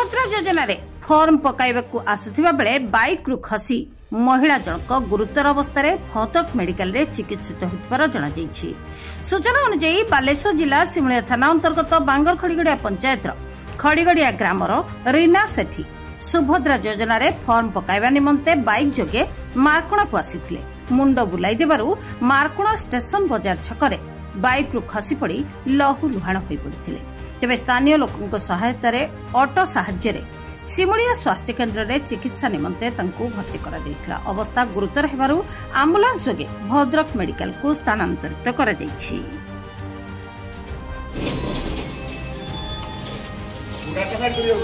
सुभद्रा योजना रे फॉर्म पकाइबाकू आसुथिबा बेले बाइक रु खसी महिला जनक गुरुतर अवस्था भद्रक मेडिकल रे चिकित्सित होइबार जणा जायछि। सूचना अनुसार बालेश्वर जिला सिमुलिया थाना अंतर्गत बांगर खड़ीगड़िया पंचायत खड़ीगड़िया ग्रामर रीना सेठी सुभद्रा योजना रे फॉर्म पकाइबा निमंते बाइक जोगे मार्कणा को आसीथिले। मुंड बुलाई देबारु मार्कणा स्टेशन बाजार छकरे बाइक रु खसी पड़ी लहु लुहाण होई पड़िथिले। तेबे स्थानीय लोकंक सहायता रे ऑटो साहाय्य रे सिमुलिया स्वास्थ्य केन्द्र रे चिकित्सा निमंते तंकु भर्ती करा दैथिला। अवस्था गुरुतर हेबारु एम्बुलेंस जोगे भद्रक मेडिकल को स्थानांतरित करा दैछि। पूरा कवर करियो